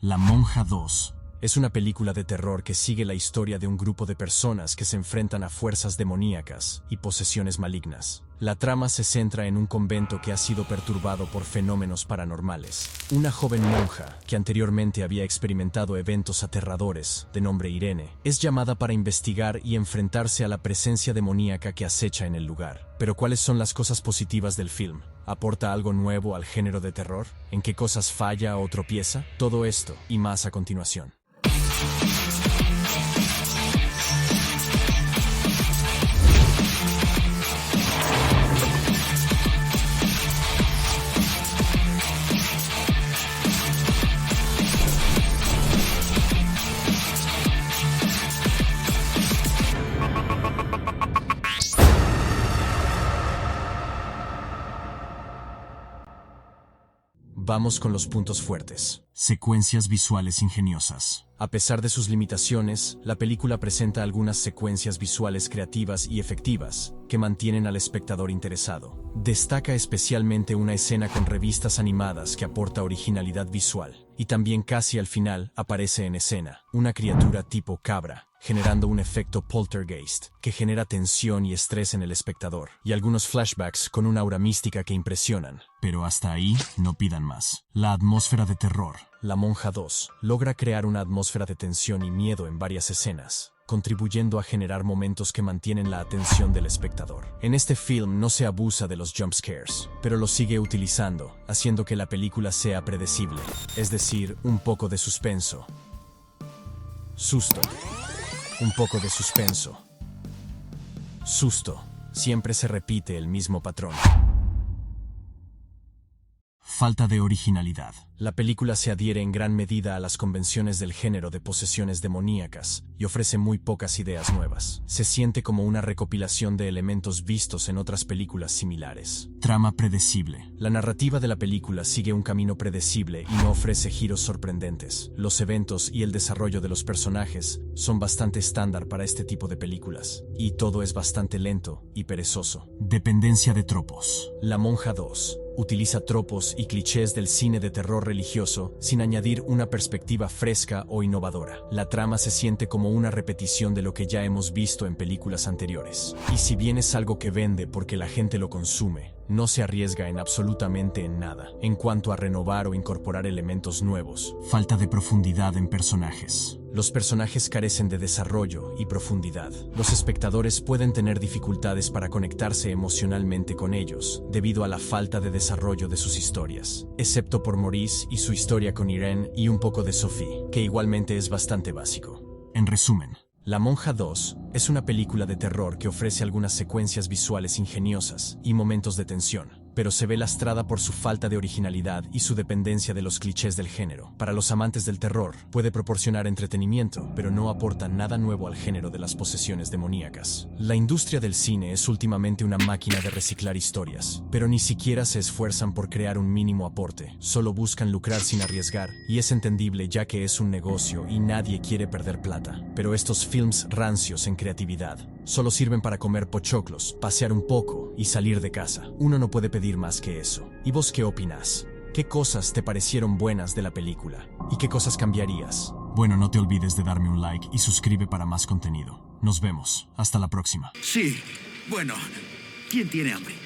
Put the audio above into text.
La Monja 2 es una película de terror que sigue la historia de un grupo de personas que se enfrentan a fuerzas demoníacas y posesiones malignas. La trama se centra en un convento que ha sido perturbado por fenómenos paranormales. Una joven monja, que anteriormente había experimentado eventos aterradores, de nombre Irene, es llamada para investigar y enfrentarse a la presencia demoníaca que acecha en el lugar. Pero ¿cuáles son las cosas positivas del film? ¿Aporta algo nuevo al género de terror? ¿En qué cosas falla o tropieza? Todo esto y más a continuación. Vamos con los puntos fuertes. Secuencias visuales ingeniosas. A pesar de sus limitaciones, la película presenta algunas secuencias visuales creativas y efectivas que mantienen al espectador interesado. Destaca especialmente una escena con revistas animadas que aporta originalidad visual. Y también casi al final aparece en escena una criatura tipo cabra, generando un efecto poltergeist que genera tensión y estrés en el espectador, y algunos flashbacks con una aura mística que impresionan. Pero hasta ahí no pidan más. La atmósfera de terror. La Monja 2 logra crear una atmósfera de tensión y miedo en varias escenas, contribuyendo a generar momentos que mantienen la atención del espectador. En este film no se abusa de los jump scares, pero lo sigue utilizando, haciendo que la película sea predecible, es decir, un poco de suspenso. Susto. Un poco de suspenso. Susto. Siempre se repite el mismo patrón. Falta de originalidad. La película se adhiere en gran medida a las convenciones del género de posesiones demoníacas y ofrece muy pocas ideas nuevas. Se siente como una recopilación de elementos vistos en otras películas similares. Trama predecible. La narrativa de la película sigue un camino predecible y no ofrece giros sorprendentes. Los eventos y el desarrollo de los personajes son bastante estándar para este tipo de películas, y todo es bastante lento y perezoso. Dependencia de tropos. La Monja 2 utiliza tropos y clichés del cine de terror religioso sin añadir una perspectiva fresca o innovadora. La trama se siente como una repetición de lo que ya hemos visto en películas anteriores. Y si bien es algo que vende porque la gente lo consume, no se arriesga en absolutamente en nada en cuanto a renovar o incorporar elementos nuevos. Falta de profundidad en personajes. Los personajes carecen de desarrollo y profundidad. Los espectadores pueden tener dificultades para conectarse emocionalmente con ellos, debido a la falta de desarrollo de sus historias, excepto por Maurice y su historia con Irene y un poco de Sophie, que igualmente es bastante básico. En resumen, La Monja 2 es una película de terror que ofrece algunas secuencias visuales ingeniosas y momentos de tensión, pero se ve lastrada por su falta de originalidad y su dependencia de los clichés del género. Para los amantes del terror, puede proporcionar entretenimiento, pero no aporta nada nuevo al género de las posesiones demoníacas. La industria del cine es últimamente una máquina de reciclar historias, pero ni siquiera se esfuerzan por crear un mínimo aporte. Solo buscan lucrar sin arriesgar, y es entendible ya que es un negocio y nadie quiere perder plata. Pero estos films rancios en creatividad solo sirven para comer pochoclos, pasear un poco y salir de casa. Uno no puede pedir más que eso. ¿Y vos qué opinás? ¿Qué cosas te parecieron buenas de la película? ¿Y qué cosas cambiarías? Bueno, no te olvides de darme un like y suscribe para más contenido. Nos vemos. Hasta la próxima. Sí, bueno, ¿quién tiene hambre?